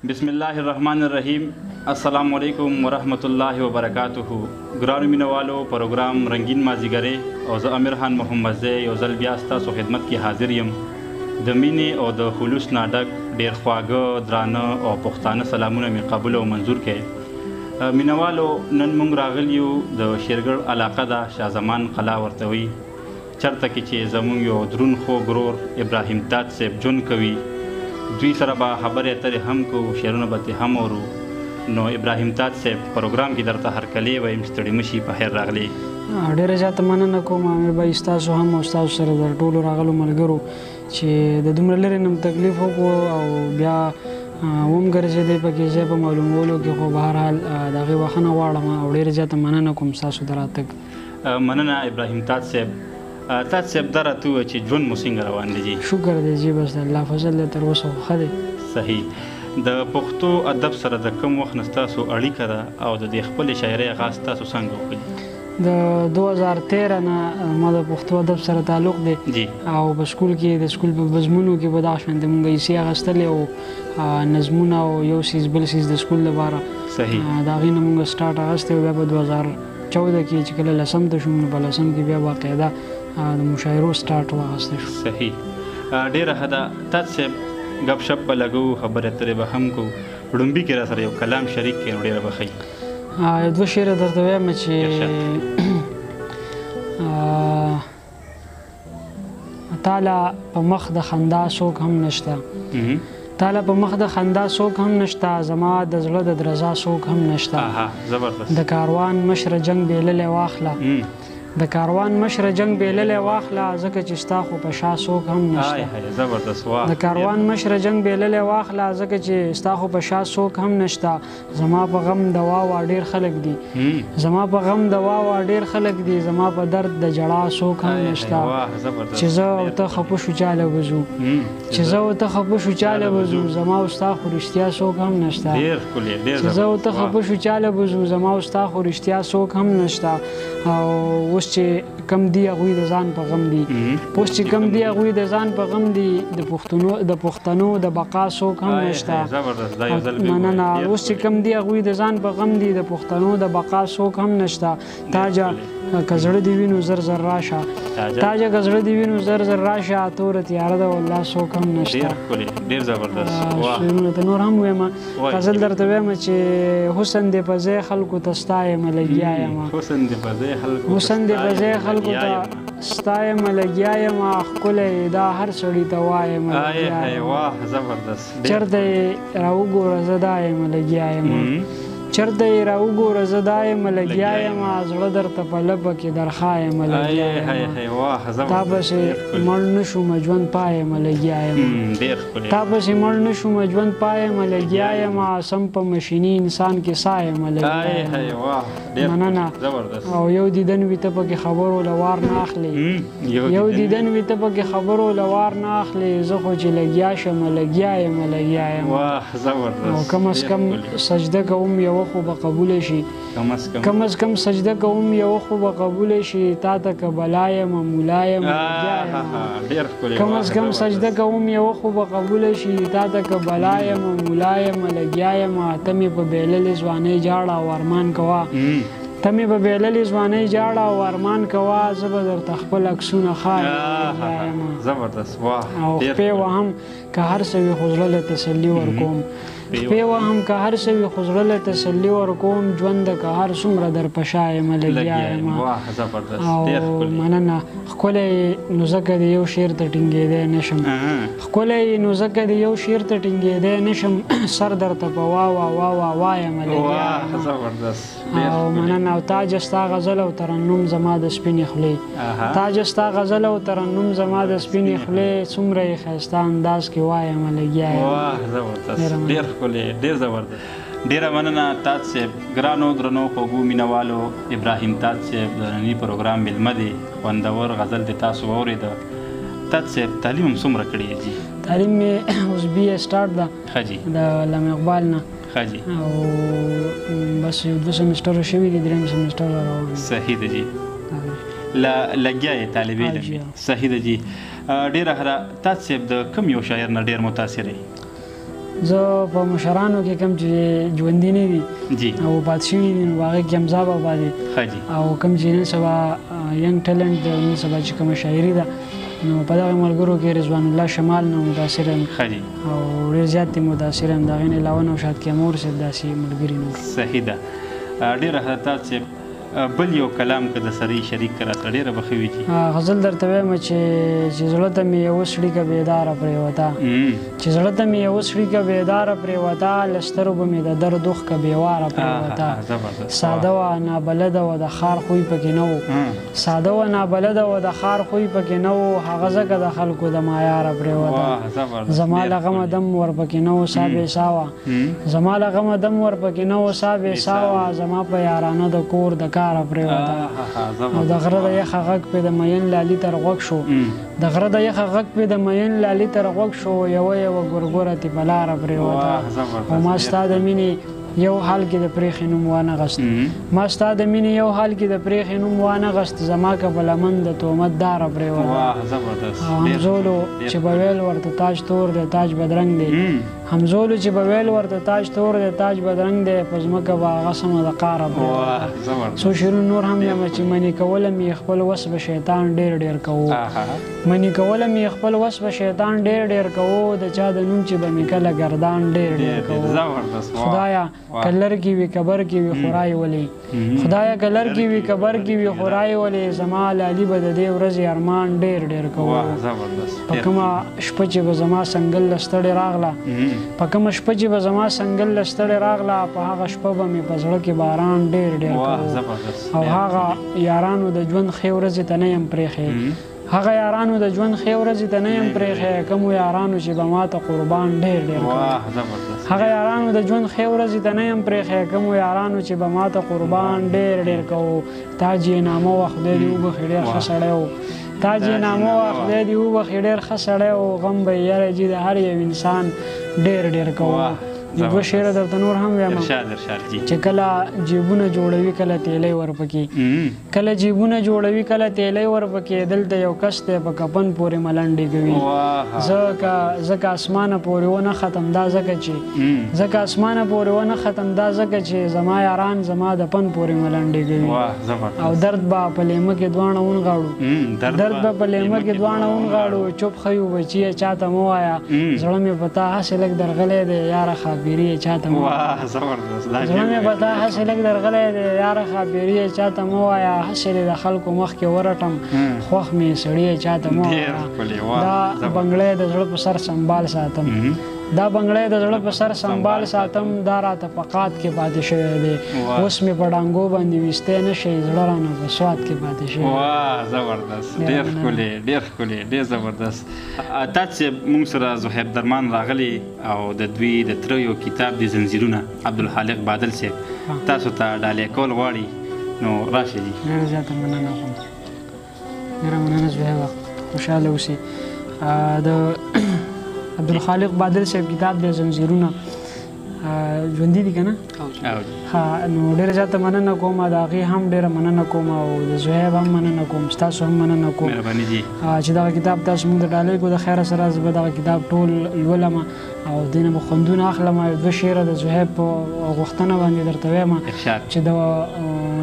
بسم الله الرحمن الرحیم. السلام علیکم ورحمت الله وبرکاته. ګرانو مینوالو، پروګرام رنگین مازیګری او زه امیر خان محمد زی یو ځل بیا ستاسو خدمت کې حاضر یم. د مینې او د خلوص نه ډک ډېر خواږه، درانه او پښتانه سلامونه مې قبول او منظور کړئ. مینوالو، نن موږ راغلي یو د شیرګل علاقه ده، شاه زمان قلعه ورته وایي، چېرته کې چې زموږ یو درون خوږ ورور ابراهیم تاج صاحب ژوند کوي. دوی سره به خبرې اترې هم کوو، شعرونه به ترې هم اورو. نو ابراهیم تاج صاحب پروګرام کې درته هرکلی وایم، ستړي مه شي، په خیر راغلی. ډېره زیاته مننه کوم امیر بھاي، ستاسو هم او ستاسو سره د ټولو راغلو ملګرو چې د دومره لرې نه تکلیف وکړو او بیا ومګرځېدی پکې ځای په معلومولو کې، خو به هر حال د هغې بخښنه غواړم او ډېره زیاته مننه کوم ستاسو د راتګ. مننه ابراهیم تاج صاحب. تاج صاحب دا راته ووایه چې ژوند مو څنګه روان دی جي؟ شکر دی جي، بس د الله فضل دی، تر اوسه خو ښه دی. صحیح. د پښتو ادب سره د کوم وخت نه ستاسو اړیکه ده او د دې خپلې شاعرۍ آغاز تاسو څنګه وکړي؟ د 2013 نه ما د پښتو ادب سره تعلق دی جی. او په سکول کې د سکول په بزمونو کې به دغه شانتې مونږ حصې اخیستلې او نظمونه او یو څیز بل څیز د سکول لپاره. صحیح. د هغې نه مونږ سټارټ اخیستی و. بیا په 2014 کې چې کله لسم ته شوم، نو په لسم کې بیا باقاعده د مشاعرو سټارټ واخیستی شو. صحیح. ډېره ښه ده. تاج صاحب، ګپ شپ به لګو، خبرې اترې به هم کوو. لومبي کې را سره یو کلام شریک کړئ، نو ډېره به ښه. یو دوه شعره درته وایم چې تاله په مخ د خندا څوک هم نشته، تاله په مخ د خندا څوک هم نشته، زما د زړه د درزا څوک هم نشته. زبردست. د کاروان مشره جنګ بیللی واخله، د کاروان مشره جنگ بیللی واخله، ځکه چې ستا خو په شا څوک هم نشته. زبردست. واه. د کاروان مشره جنگ بیللی واخله، ځکه چې ستا خو په شا څوک هم نشته. زما په غم دوا وا ډېر خلک دي، زما په غم دوا وا ډېر خلک دي، زما په درد د ژړا څوک هم نشته. چې زه او ته خفه شو چاله وځو، چې زه او ته خفه شو چاله وځو، زما او ستا خو رښتیا څوک هم نشته. چې زه او ته خفه شو چاله وځو، زما او ستا خو رښتیا څوک هم نشته. او اوس چې کم دی هغوی د ځان په غم دي، اوس چې کم دی هغوی د ځان په غم دي، د پښتنو د بقا څوک هم نشته. مننه. اوس چې کم دی هغوی د ځان په غم دي، د پښتنو د بقا څوک هم نشته. تاجه که زړه دې وینو زر زر راشه، تاجه که زړه دې وینو زر زر راشه، توره تیاره ده والله څوک هم نشته. ډېر زبردست. شعرونه ته نور هم وایم. غزل درته وایم چې حسن دې په ځای خلکو ته ستایم لګیا یم، حسن دې په ځای خلکو ته ستایم لګیا یم، ښکلی دا هر سړي ته وایم لګیا یم. واه، زبردست. چېرته یې راوګوره زه دا یم لګیا یم، چېرته یې راوګوره زه دا یم لګیا یم، زړه درته په لپه کې درخوا یم لګیا یم. تا پسې مړ نه شوم ژوند پای یم لګیا یم، تا پسې مړ نه شوم ژوند پای یم لګیا یم، سم په مشیني انسان کې سا یم لګیا یم. مننه. او یو دیدن وي ته پکې خبرو له وار نه اخلي، یو دیدن وي ته پکې خبرو له وار نه اخلي، زه خو چې لګیا شم لګیا یم لګیا یم. او کم از کم سجده کوم یو خو به قبول شي، کم از کم سجده کوم یو خو به قبول شي، تا ته که بلا یم مولا یم لګیا یم. کم از کم سجده کوم یو خو به قبول شي، تا ته که بلا یم مولا یم لګیا یم. ته مې په بیللې ځوانۍ جاړه او ارمان کوه، ته مې په بیللې ځوانۍ جاړه او ارمان کوه، زه به درته خپل عکسونه ښایم. زبردست. واه. او خپې وهم که هر څه وي خو زړه له تسلي ورکوم، خپې وهم که هر څه وي خو زړه له تسلي ورکوم، ژوند که هر څومره در په شا یم لګیا یم. او مننه. ښکلی نو ځکه د یو شعر ته ټینګېدی نه شم، ښکلی نو ځکه د یو شعر ته ټینګېدی نه شم، سر درته په وا وا وا وا وایم لګیا یم. او مننه. او تاجه ستا غزل او ترنم زما د سپینې خولې، تاجه ستا غزل او ترنم زما د سپینې خولې، څومره یې ښایسته انداز کې وایم لګیا یم. ډېر زبردست. ډېره مننه تاج صاحب. ګرانو درنو خوږو مینوالو، ابراهیم تاج صاحب د ننني پروګرام میلمه دی. خوندور غزل د تاسو واورېده. تاج صاحب، تعلیم هم څومره کړی دی جي؟ تعلیم مې اوس BA سټارټ ده د علامه اقبال نه، او بس یو 2 سمسټر شوي دي، 3 سمسټر روان. صحیح ده جي. لګیا یې طالب علم. صحیح ده جي. ډېره ښه ده. تاج صاحب، د کوم یو شاعر نه ډېر متاثر یې؟ زه په مشرانو کې کوم چې ژوندي نه دي او وفات شوي دي نو په هغې کې حمزه بابا دی او کوم چې نن سبا ینګ ټیلنټ دی او نن سبا چې کومه شاعري ده نو په دغه ملګرو کې رضوان الله شمال نه متاثر یم او ډېر زیات متاثر یم د هغې نه علاوه نوشاد کیمور صاحب داسې ملګري نور صحیح ده ډېره حضرت صاحب بل یو کلام که د سره شریک کړه ته ډېره به ښه وي چې غزل درته وایم چې زړه ته مې یوه سړیکه بیداره پرېوته چې زړه ته مې یوه سړیکه بیداره پرېوته له سترګو مې د درد اوښکه بېواره پرېوته ساده وه نابلده وه د ښار خوی پکې نه و ساده وه نابلده وه د ښار خوی پکې نه و هغه ځکه د خلکو د مایاره پرېوته زما له غمه دم ورپکې نه و سا بې سا وه زما له غمه دم ورپکې نه و سا بې سا وه زما په یارانه د کور د کاره پرېوته او د غره د یخه غږ پې د مین لالي تر غوږ شو د غره د یخه غږ پې د مین لالي تر غوږ شو یوه یوه ګورګوره تې په لاره پرېوته او ما ستا د مینې یو حال کې د پرېښې نوم وانغست ما ستا د مینې یو حال کې د پرېښې نوم وانغست زما که په لمن د تهمت داره پرېوته او همزولو چې به ویل ورته تاج تور دی تاج بدرنګ دی همزولو چې به ویل ورته تاج تور دی تاج بدرنګ دی په ځمکه به هغه سمه د قاره پرېوته څو شعرونه نور هم یمه چې منې کوله مې خپل وس به شیطان ډېر ډېر کوو منې کوله مې خپل وس به شیطان ډېر ډېر کوو د چا د نوم چې به مې کله ګردان ډېر ډېر کوو خدایا کلر کی وی کبر کی وی خورای ولی خدایا کلر کی وی کبر کی وی خورای ولی زما لالی بد دې ورځ ارمان ډېر ډېر کوو په کومه شپه چې به زما سنگل لستړې راغله په کومه شپه چې به زما سنگل لستړې راغله په هغه شپه به مې په زړه کې باران ډېر ډېر کوو او هغه یارانو د ژوند ښې ورځې ته نه یم پرېښې هغه یارانو د ژوند ښې ورځې ته نه یم پرېښی کومو یارانو چې به ماته قربان ډېر ډېر کوو هغه یارانو د ژوند ښې ورځې ته نه یم پرېښی کومو یارانو چې به ماته قربان ډېر ډېر کوو تاج یې نامه وه خدای دې وبخښي ډېر ښه سړی و تاج یې نامه وه خدای دې وبخښي ډېر ښه سړی و غم به یې یاره جي د هر یو انسان ډېر ډېر کوو دوه شعره درته نور هم وایم چې کله جیبونه جوړوي کله تیلی ورپکې کله جیبونه جوړوي کله تیلی ورپکې دلته یو کس دی په کفن پورې ملنډې کوي ځکه اسمانه پورې ونه ختم دا ځکه اسمانه پورې ونه ختم دا ځکه چې زما یاران زما د پن پورې ملنډې کوي او درد به په لیمه کې دواړه ونغاړو درد به په لیمه کې دواړه ونغاړو چوپ ښیو بچیه چاته مه وایه زړه مې په تا هسې لږ درغلی دی یاره خاپیری چاته مو زړه مې په تا هسې لږ درغلی دی یاره خاپیری چاته مه وایه هسې دې د خلکو مخکې ورټم خوښ مې سړی چاته مه وایه دا بنګړی د زړه په سر سنبال ساتم دا بنګړی د زړه په سر سنبال ساتم دا راته په قات کې پاتې شوی دی اوس مې په ډانګو باندې ویستی نه شي زړه رانه په سوات کې پاتې شوی زبردست ډېر ښکلی ډېر ښکلی ډېر زبردست تا چې موږ سره زهیب درمان راغلی او د دوی د تره یو کتاب دی زنځیرونه عبدالخالق بادل صاحب تاسو ته ډالۍ کول غواړي نو راشئ جي ډېره زیاته مننه کوم ډېره مننه زهیبه خوشحاله اوسئ د عبدالخالق بادل صاحب کتاب دی زنځیرونه ژوندي دي که نه نو ډېره زیاته مننه کوم د هغې هم ډېره مننه کوم او د زهیب هم مننه کوم ستاسو هم مننه کوم چې دغه کتاب تاسو موږ ته ډالۍ کړو د خیره سره زه به دغه کتاب ټول لولم او دې نه به خوندونه اخلم یو دوه شعره د زهیب په غوښتنه باندې درته وایم چې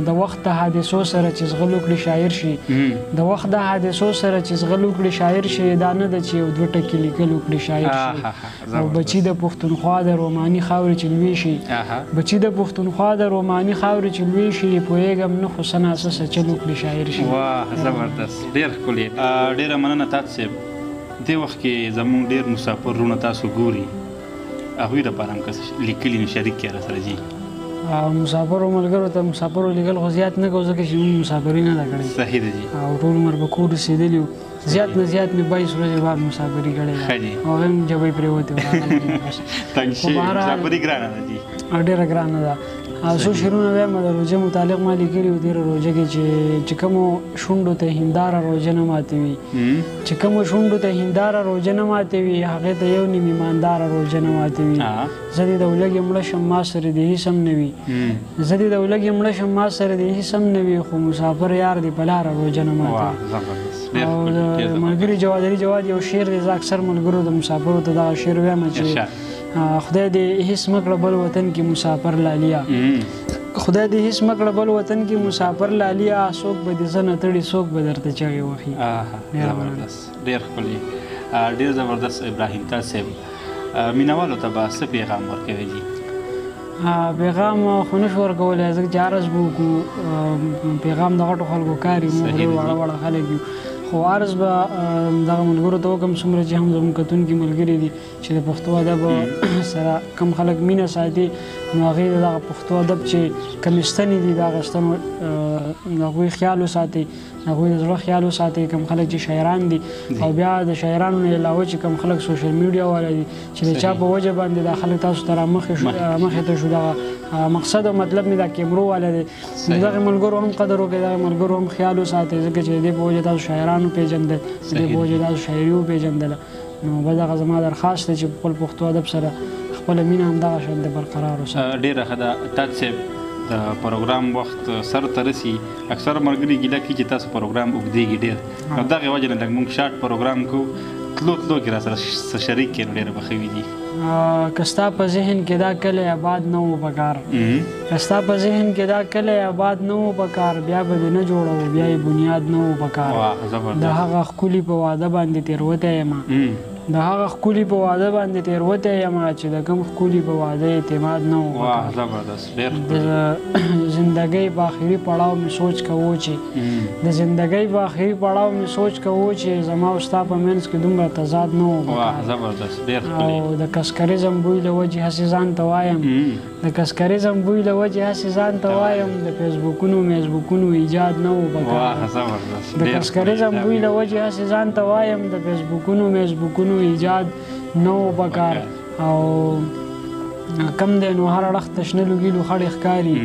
د وخت د حادثو سره چې زغل وکړي شاعر شي د وخت د حادثو سره چې زغل وکړي شاعر شي دا نه ده چې یو دوه ټکي لیکل وکړي شاعر شي او بچي د پښتونخوا د روماني خاورې چې لوی شي بچي د پښتونخوا د روماني خاورې چې لوی شي پوهېږم نه خو څه ناڅه چل وکړي شاعر شي زبردست ډېر ښکلي ډېره مننه تاسو صاحب دې وخت کې زموږ ډېر مسافر وروڼه تاسو ګوري هغوی دپاره هم که لیکلي نو شریک کړئ راسره جي مسافرو ملګرو ته مسافرو لیکل خو زیات نه کوو ځکه چې موږ مسافري نه ده کړې صحیح ده جي او ټول عمر به کور رسېدلي یو زیات نه زیات مې 22 ورځې بعد مسافري کړې ده او هغې هم جبۍ پرېوتې وه تنګ شي مسافري ګرانه ده جي ډېره ګرانه ده څو شعرونه وایم د روژې متعلق ما لیکلي وو تېره روژه کې چې کومو شونډو ته هنداره روژه نه ماتوي چې کومو شونډو ته هنداره روژه نه ماتوي هغې ته یو نیم ایمانداره روژه نه ماتوي زه دې د ولږې مړه شم ما سره دې هېڅ هم نه وي زه دې د ولږې مړه شم ما سره دې هېڅ هم نه وي خو مسافر یار دې په لاره روژه نه ماتوي او د ملګري جواد علي جواد یو شعر دی زه اکثر ملګرو د مسافرو ته دغه شعر وایم چې خدای دې هیڅ مکړه بل وطن کې مسافر لالیا خدای دې هیڅ مکړه بل وطن کې مسافر لالیا څوک به دې زنه تړي څوک به درته چغې وهي. زبردست، ډېر ښکلی، ډېر زبردست. ابراهیم تاج صاحب مینوالو ته به څه پیغام ورکوي جي؟ پیغام خو نشو ورکولی ځکه چې عرض به وکړو، پیغام د غټو خلکو کار وي، موږ ډېر واړه واړه خلک یو، خو عرض به دغه ملګرو ته وکړم څومره چې هم زموږ کتونکي ملګري دي چې د پښتو ادب سره کم خلک مینه ساتي، نو هغوی د دغه پښتو ادب چې کمې ستنې دي د هغه ستنو د هغوی خیال وساتئ، د هغوی د زړه خیال وساتئ. کم خلک چې شاعران دي او بیا د شاعرانو نه علاوه چې کم خلک سوشل میډیا والا دي چې د چا په وجه باندې دا خلک تاسو ته مخې ته شو، دغه مقصد او مطلب مې دا کیمرو والا دی، نو دغه ملګرو هم قدر وکړئ، دغه ملګرو هم خیال وساتئ، ځکه چې د دې په وجه تاسو شاعران وپېژندل، د دې په وجه تاسو شاعري وپېژندله. نو بس دغه زما درخواست دی چې خپل پښتو ادب سره خپله مینه همدغه شانتې برقرار وساتئ. ډېره ښه ده. تاج صاحب د پروګرام وخت سر ته رسي، اکثره ملګري ګیله کوي چې تاسو پروګرام اوږدېږي ډېر، نو دغې وجې نه لږ موږ شارټ پروګرام کوو، تلو کې را سره شریک کړي نو ډېره به ښه وي دي. که ستا په ذهن کې دا کلی آباد نه و پکار، که ستا په ذهن کې دا کلی آباد نه و پکار، بیا به دې نه جوړوو، بیا یې بنیاد نه و پکار. د هغه ښکلي په واده باندې تېروتی یم، د هغه ښکلي په واده باندې تېروتی یم چې د کوم ښکلي په واده اعتماد نه و پکار. د زندګۍ په آخري پړاو مې سوچ کوو چې د زندګۍ په آخري پړاو مې سوچ کوو چې زما او ستا په منځ کې دومره تضاد نه و پکار. او د کسکریزم بوی له وجې هسې ځان ته وایم، د کسکریزم بوی له وجې هسې ځان ته وایم، د فیسبوکونو میزبوکونو ایجاد نه و پکار. د کسکریزم بوی له وجې هسې ځان ته وایم، د فیسبوکونو میزبوکونو ایجاد نه و پکار. او کم دی نو هر اړخ ته شنه لوګي لوخړې ښکاري،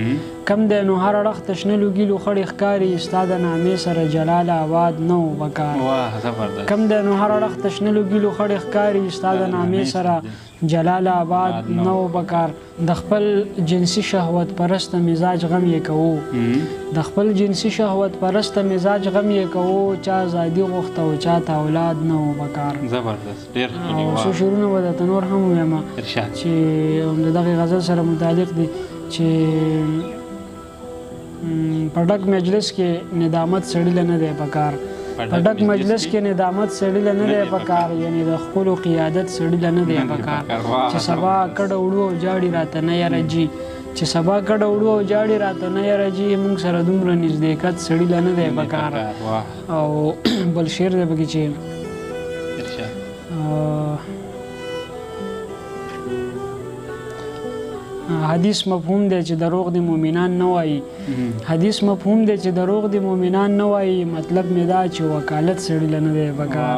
کم دی نو هر اړخ ته شنه لوګي لوخړې ښکاري، ستا د نامې سره جلال آباد نه و پکار. کم دی نو هر اړخ ته شنه لوګي لوخړې ښکاري، ستا د نامې سره جلال آباد نه و پکار. د خپل جنسي شهوت پرسته مزاج غم یې کوو، د خپل جنسي شهوت پرسته مزاج غم یې کوو، چا ازادي غوښته او چا ته اولاد نه و پکار. زبردست، ډېر ښکلي. او څو شعرونه به درته نور هم ووایم چې د دغې غزل سره متعلق دي چې په ډک مجلس کې ندامت سړي له نه دی پکار، په ډک مجلس کې ندامت سړي له نه دی پکار، یعنې د ښکلو قیادت سړي له نه دی پکار. چې سبا کډه وړو او جاړي راته نه یاره جي، چې سبا کډه وړو او جاړي راته نه یاره جي، موږ سره دومره نږدېکت سړي له نه دی پکار. او بل شعر دی پکې چې حدیث مفهوم دی چې دروغ د مؤمنان نه وایي، حدیث مفهوم دی چې دروغ د مؤمنان نه وایي، مطلب مې دا چې وکالت سړي له نه دی پکار.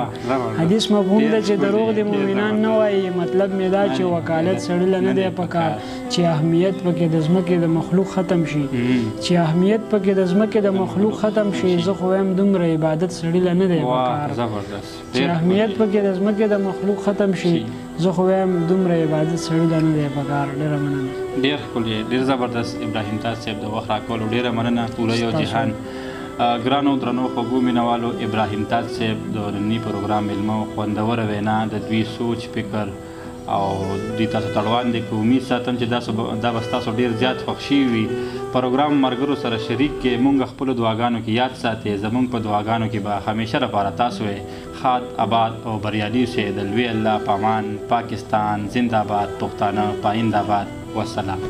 حدیث مفهوم دی چې دروغ د مؤمنان نه وایي، مطلب مې دا چې وکالت سړي له نه دی پکار. چې اهمیت پکې د ځمکې د مخلوق ختم شي، چې اهمیت پکې د ځمکې د مخلوق ختم شي، زه خو وایم دومره عبادت سړي له نه دی پکار. چې اهمیت پکې د ځمکې د مخلوق ختم شي، زه خو وایم دومره عبادت سړي له نه دی پکار. ډېره مننه. ډېر ښکلی، ډېر زبردست ابراهیم تاج صاحب د وخت راکولو ډېره مننه. پوره یو جهان ګرانو درنو خوږو مینوالو، ابراهیم تاج صاحب د ننني پروګرام میلمه و. خوندوره وینا، د دوی سوچ فکر او دوی تاسو ته اړوند دی که امید ساتم چې دا به ستاسو ډېر زیات خوښ شوي وي. پروګرام ملګرو سره شریک کې مونږ خپلو دعاګانو کې یاد ساتئ، زمونږ په دعاګانو کې به همیشه لپاره تاسو یې ښاد آباد او بریالي اوسئ. د لوی الله په امان. پاکستان زنده باد، پښتانه پاینده باد. والسلام.